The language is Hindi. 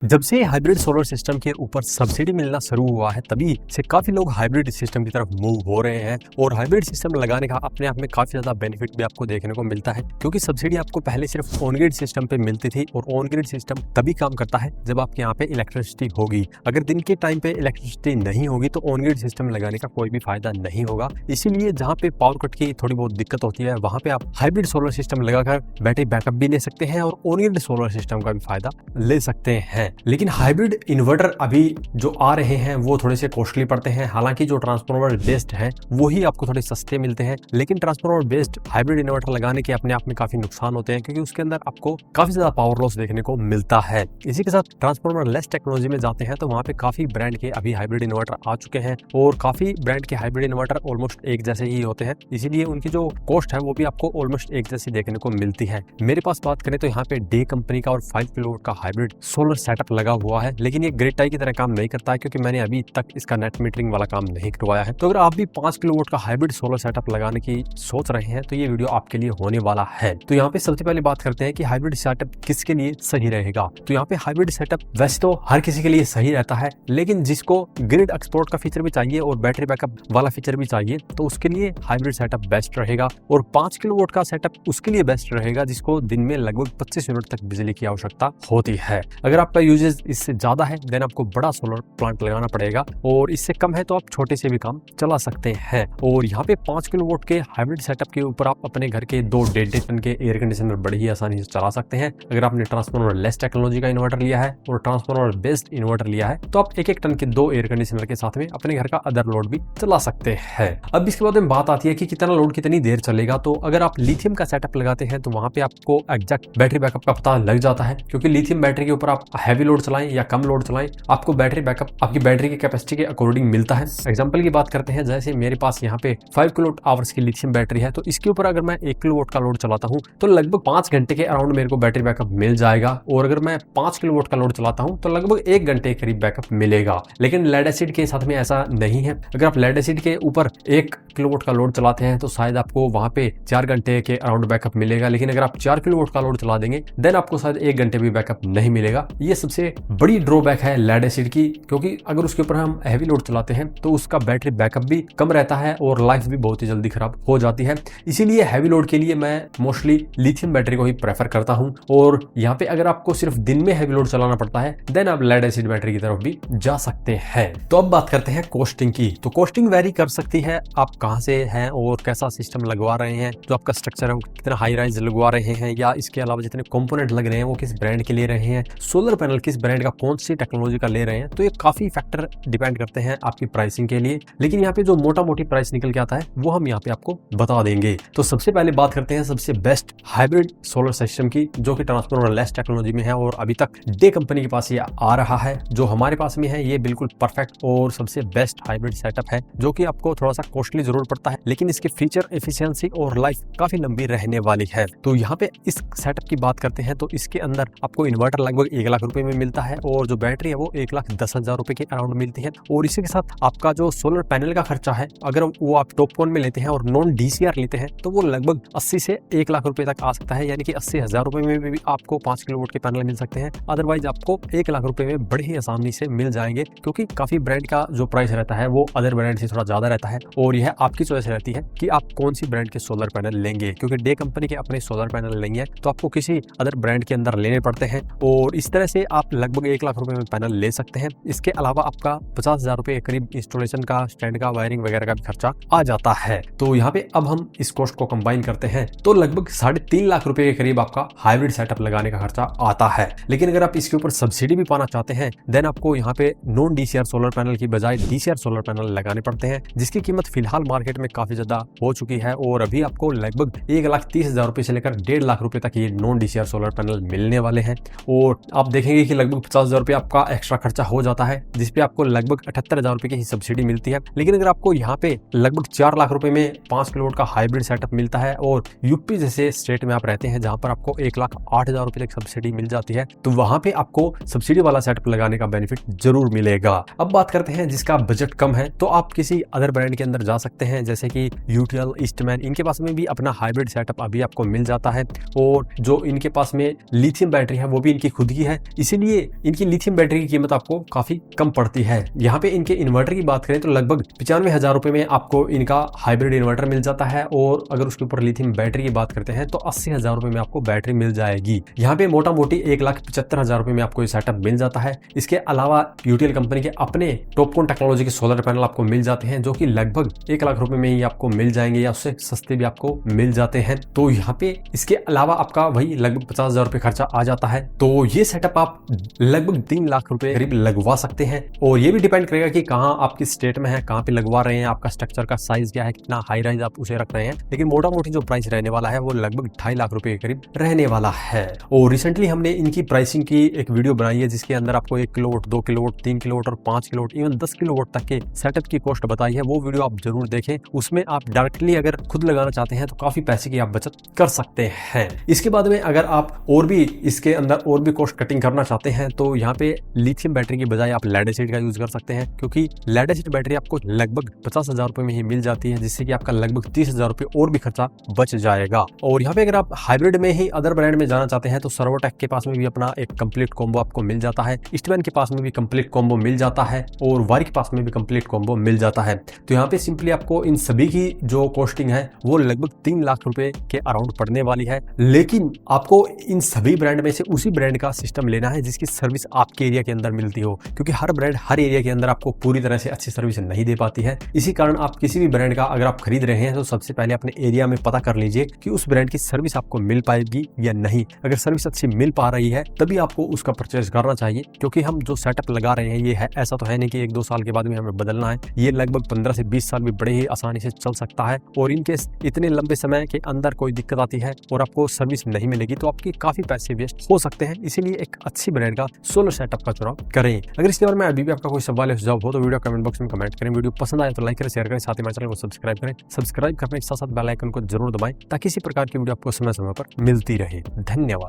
जब से हाइब्रिड सोलर सिस्टम के ऊपर सब्सिडी मिलना शुरू हुआ है तभी से काफी लोग हाइब्रिड सिस्टम की तरफ मूव हो रहे हैं और हाइब्रिड सिस्टम लगाने का अपने आप में काफी ज्यादा बेनिफिट भी आपको देखने को मिलता है, क्योंकि सब्सिडी आपको पहले सिर्फ ऑन ग्रिड सिस्टम पे मिलती थी और ऑन ग्रिड सिस्टम तभी काम करता है जब आपके यहाँ पे इलेक्ट्रिसिटी होगी। अगर दिन के टाइम पे इलेक्ट्रिसिटी नहीं होगी तो ऑन ग्रिड सिस्टम लगाने का कोई भी फायदा नहीं होगा। इसीलिए जहाँ पे पावर कट की थोड़ी बहुत दिक्कत होती है वहाँ पे आप हाइब्रिड सोलर सिस्टम लगाकर बैटरी बैकअप भी ले सकते हैं और ऑन ग्रिड सोलर सिस्टम का भी फायदा ले सकते हैं। लेकिन हाइब्रिड इन्वर्टर अभी जो आ रहे हैं वो थोड़े से कॉस्टली पड़ते हैं। हालांकि जो ट्रांसफार्मर बेस्ड हैं वो ही आपको थोड़े सस्ते मिलते हैं, लेकिन ट्रांसफार्मर बेस्ड हाइब्रिड इन्वर्टर लगाने के अपने आप में काफी नुकसान होते हैं, क्योंकि उसके अंदर आपको काफी ज्यादा पावर लॉस देखने को मिलता है। इसी के साथ ट्रांसफार्मर लेस टेक्नोलॉजी में जाते हैं तो वहाँ पे काफी ब्रांड के अभी हाइब्रिड इन्वर्टर आ चुके हैं और काफी ब्रांड के हाइब्रिड इन्वर्टर ऑलमोस्ट एक जैसे ही होते हैं, इसीलिए उनकी जो कॉस्ट है वो भी आपको ऑलमोस्ट एक जैसी देखने को मिलती है। मेरे पास बात करें तो यहाँ पे डे कंपनी का और 5 किलोवाट का हाइब्रिड सोलर सेटअप लगा हुआ है, लेकिन ये ग्रिड टाई की तरह काम नहीं करता है क्योंकि मैंने अभी तक इसका नेट मीटरिंग वाला काम नहीं करवाया है। तो अगर आप भी 5 किलोवाट का हाइब्रिड सोलर सेटअप लगाने की सोच रहे हैं तो ये वीडियो आपके लिए होने वाला है। तो यहाँ पे सबसे पहले बात करते हैं कि हाइब्रिड सेटअप किसके लिए सही रहेगा। तो यहाँ पे हाइब्रिड सेटअप वैसे तो हर किसी के लिए सही रहता है, लेकिन जिसको ग्रिड एक्सपोर्ट का फीचर भी चाहिए और बैटरी बैकअप वाला फीचर भी चाहिए तो उसके लिए हाइब्रिड सेटअप बेस्ट रहेगा। और 5 किलोवाट का सेटअप उसके लिए बेस्ट रहेगा जिसको दिन में लगभग 25 यूनिट तक बिजली की आवश्यकता होती है। अगर आपका यूजेज इससे ज्यादा है देन आपको बड़ा सोलर प्लांट लगाना पड़ेगा, और इससे कम है तो आप छोटे से भी काम चला सकते हैं। और यहाँ पे 5 किलोवाट के हाइब्रिड सेटअप के ऊपर आप अपने घर के 2 1.5 टन के एयर कंडीशनर बड़ी ही आसानी से चला सकते हैं। अगर आपने ट्रांसफार्मर लेस टेक्नोलॉजी का इन्वर्टर लिया है और ट्रांसफार्मर बेस्ड इन्वर्टर लिया है तो आप 1-1 टन के 2 एयर कंडीशनर के साथ में अपने घर का अदर लोड भी चला सकते हैं। अब इसके बाद में बात आती है कि कितना लोड कितनी देर चलेगा। तो अगर आप लिथियम का सेटअप लगाते हैं तो वहां पे आपको एग्जैक्ट बैटरी बैकअप का पता लग जाता है, क्योंकि लिथियम बैटरी के ऊपर आप हैवी लोड चलाएं या कम लोड चलाएं आपको बैटरी बैकअप आपकी बैटरी की कैपेसिटी के अकॉर्डिंग मिलता है। एग्जांपल की बात करते हैं, जैसे मेरे पास यहाँ पे 5 किलोवाट आवर्स की लिथियम बैटरी है तो इसके ऊपर अगर मैं 1 किलोवाट का लोड चलाता हूँ तो लगभग 5 घंटे के अराउंड मेरे को बैटरी बैकअप मिल जाएगा। और अगर मैं 5 किलोवाट का लोड चलाता हूँ तो लगभग 1 घंटे के करीब बैकअप मिलेगा। लेकिन लेड एसिड के साथ में ऐसा नहीं है। अगर आप लेड एसिड के ऊपर 1 किलोवाट का लोड चलाते हैं तो शायद आपको वहां पे 4 घंटे के अराउंड बैकअप मिलेगा, लेकिन अगर आप 4 किलोवाट का लोड चला देंगे देन आपको शायद 1 घंटे भी बैकअप नहीं मिलेगा। ये सबसे बड़ी ड्रॉबैक है लेड एसिड की, क्योंकि अगर उसके ऊपर हम हैवी लोड चलाते हैं तो उसका बैटरी बैकअप भी कम रहता है और लाइफ भी बहुत ही जल्दी खराब हो जाती है। इसीलिए हैवी लोड के लिए मैं मोस्टली लिथियम बैटरी को ही प्रेफर करता हूं। और यहाँ पे अगर आपको सिर्फ दिन में हैवी लोड चलाना पड़ता है देन आप लेड एसिड बैटरी की तरफ भी जा सकते हैं। तो अब बात करते हैं कॉस्टिंग की। तो कॉस्टिंग वेरी कर सकती है, आप कहां से हैं और कैसा सिस्टम लगवा रहे हैं, जो आपका स्ट्रक्चर है कितना हाई राइज लगवा रहे हैं, या इसके अलावा जितने कंपोनेंट लग रहे हैं वो किस ब्रांड के ले रहे हैं, सोलर पैनल किस ब्रांड का कौन सी टेक्नोलॉजी का ले रहे हैं। तो ये काफी फैक्टर डिपेंड करते हैं आपकी प्राइसिंग के लिए, लेकिन यहाँ पे जो मोटा मोटी प्राइस निकल के आता है वो हम यहाँ पे आपको बता देंगे। तो सबसे पहले बात करते हैं सबसे बेस्ट हाइब्रिड सोलर सिस्टम की, जो कि ट्रांसफार्मर लेस टेक्नोलॉजी में है और अभी तक डे कंपनी के पास ये आ रहा है। जो हमारे पास में है ये बिल्कुल परफेक्ट और सबसे बेस्ट हाइब्रिड सेटअप है, जो कि आपको थोड़ा सा कॉस्टली जरूर पड़ता है लेकिन इसके फीचर, एफिशिएंसी और लाइफ काफी लंबी रहने वाली है। तो यहाँ पे इस सेटअप की बात करते हैं तो इसके अंदर आपको इन्वर्टर लगभग 1 लाख रुपए में मिलता है और जो बैटरी है वो 1,10,000 रुपए के अराउंड मिलती है। और इसी के साथ आपका जो सोलर पैनल का खर्चा है अगर वो आप टॉप कॉन में लेते हैं और नॉन DCR लेते हैं तो वो लगभग 80 से 1 लाख रुपए तक आ सकता है, यानी कि 80,000 रुपए में भी आपको 5 किलोवाट के पैनल मिल सकते हैं। अदरवाइज आपको 1 लाख रुपए में बड़ी ही आसानी से मिल जाएंगे, क्योंकि काफी ब्रांड का जो प्राइस रहता है वो अदर ब्रांड से थोड़ा ज्यादा रहता है और यह आपकी चॉइस रहती है कि आप कौन सी ब्रांड के सोलर पैनल लेंगे, क्योंकि डे कंपनी के अपने सोलर पैनल लेंगे तो आपको किसी अदर ब्रांड के अंदर लेने पड़ते हैं और इस तरह से आप लगभग 1 लाख रुपए में पैनल ले सकते हैं। इसके अलावा आपका 50,000 रुपए के करीब इंस्टॉलेशन का, स्टैंड का, वायरिंग वगैरह का भी खर्चा आ जाता है। तो यहाँ पे अब हम इस कॉस्ट को कंबाइन करते हैं तो लगभग 3.5 लाख रुपए के करीब आपका हाइब्रिड सेटअप लगाने का खर्चा आता है। लेकिन अगर आप इसके ऊपर सब्सिडी भी पाना चाहते हैं देन आपको यहाँ पे नॉन DCR सोलर पैनल की बजाय DCR सोलर पैनल लगाने पड़ते हैं, जिसकी कीमत फिलहाल मार्केट में काफी ज्यादा हो चुकी है और अभी आपको लगभग 1,30,000 रुपए से लेकर 1.5 लाख रुपए तक ये नॉन DCR सोलर पैनल मिलने वाले हैं। और आप देखेंगे कि लगभग 50,000 रुपए आपका एक्स्ट्रा खर्चा हो जाता है, जिसपे आपको लगभग 78,000 रुपए की सब्सिडी मिलती है। लेकिन अगर आपको यहाँ पे लगभग 4 लाख रुपए में 5 किलोवाट का हाइब्रिड सेटअप मिलता है और यूपी जैसे स्टेट में आप रहते हैं जहां पर आपको 1,08,000 रुपए तक सब्सिडी मिल जाती है तो वहां पे आपको सब्सिडी वाला सेटअप लगाने का बेनिफिट जरूर मिलेगा। अब बात करते हैं जिसका बजट कम है तो आप किसी अदर ब्रांड के अंदर जा सकते हैं, जैसे कि यूटीएल, ईस्टमैन, इनके पास में भी अपना हाइब्रिड सेटअप अभी आपको मिल जाता है और जो इनके पास में लिथियम बैटरी है वो भी इनकी खुद की है। इसीलिए इनकी लिथियम बैटरी की कीमत आपको काफी कम पड़ती है। यहाँ पे इनके इन्वर्टर की बात करें तो लगभग 95,000 रुपए में आपको इनका हाइब्रिड इन्वर्टर मिल जाता है, और अगर उसके ऊपर लिथियम बैटरी की बात करते हैं तो 80,000 रुपए में आपको बैटरी मिल जाएगी। यहाँ पे मोटा मोटी 1,75,000 रुपए में आपको ये सेटअप मिल जाता है। इसके अलावा यूटीएल कंपनी के अपने टॉपकॉन टेक्नोलॉजी के सोलर पैनल आपको मिल जाते हैं, जो कि लगभग 1 लाख रुपए में ही आपको मिल जाएंगे या उससे सस्ते भी आपको मिल जाते हैं। तो यहाँ पे इसके अलावा आपका वही लगभग 50,000 रुपए खर्चा आ जाता है। तो ये सेटअप आप लगभग 3 लाख रुपए करीब लगवा सकते हैं, और ये भी डिपेंड करेगा कि कहाँ आप किस स्टेट में है, कहाँ पे लगवा रहे हैं, आपका स्ट्रक्चर का साइज क्या है, कितना हाई राइज आप उसे रख रहे हैं। लेकिन मोटा मोटी जो प्राइस रहने वाला है वो लगभग 2.5 लाख रुपए के करीब रहने वाला है। और रिसेंटली हमने इनकी प्राइसिंग की एक वीडियो बनाई है, जिसके अंदर आपको 1 किलोवाट, 2 किलोवाट, 3 किलोवाट और 5 किलोवाट, इवन 10 किलोवाट तक के सेटअप की कॉस्ट बताई है। वो वीडियो आप जरूर देखें। उसमें आप डायरेक्टली अगर खुद लगाना चाहते हैं तो काफी पैसे की आप बचत कर सकते हैं। इसके बाद में अगर आप और भी इसके अंदर और भी कॉस्ट कटिंग करना चाहते हैं तो यहाँ पे लिथियम बैटरी की बजाय आप लेड एसिड का यूज कर सकते हैं, क्योंकि लेड एसिड बैटरी आपको लगभग 50,000 रुपए में ही मिल जाती है, जिससे कि आपका लगभग 30,000 रुपए और भी खर्चा बच जाएगा। और यहाँ पे अगर आप हाइब्रिड में ही अदर ब्रांड में जाना चाहते हैं तो सर्वोटेक के पास में भी अपना एक कंप्लीट कॉम्बो आपको मिल जाता है, ईस्टमैन के पास में भी कंप्लीट कॉम्बो मिल जाता है, और वारी के पास में भी कंप्लीट कॉम्बो मिल जाता है। तो यहाँ पे सिंपली आपको इन सभी की जो कॉस्टिंग है वो लगभग 3 लाख रुपए के अराउंड पड़ने वाली है। लेकिन आपको इन सभी ब्रांड में से उसी ब्रांड का सिस्टम लेना है जिसकी सर्विस आपके एरिया के अंदर मिलती हो, क्योंकि हर ब्रांड हर एरिया के अंदर आपको पूरी तरह से अच्छी सर्विस नहीं दे पाती है। इसी कारण आप किसी भी ब्रांड का अगर आप खरीद रहे हैं तो सबसे पहले अपने एरिया में पता कर लीजिए कि उस ब्रांड की सर्विस आपको मिल पाएगी या नहीं। अगर सर्विस अच्छी मिल पा रही है तभी आपको उसका परचेज करना चाहिए, क्योंकि हम जो सेटअप लगा रहे हैं ये है ऐसा तो है नहीं कि 1-2 साल के बाद में हमें बदलना है। ये लगभग 15 से 20 साल भी बड़े ही आसानी से चल सकता है, और इनके इतने लंबे समय के अंदर कोई दिक्कत आती है और आपको सर्विस नहीं मिलेगी तो आपके काफी पैसे वेस्ट हो सकते हैं। इसीलिए एक अच्छी ब्रांड का सोलर सेटअप का चुनाव करें। अगर इसके बारे में अभी भी आपका कोई सवाल या सुझाव हो तो वीडियो कमेंट बॉक्स में कमेंट करें। वीडियो पसंद आए तो लाइक करें, शेयर करें, साथ ही हमारे चैनल को सब्सक्राइब करें। सब्सक्राइब करने के साथ साथ बेल आइकन को जरूर दबाएं ताकि इसी प्रकार की वीडियो आपको समय समय पर मिलती रहे। धन्यवाद।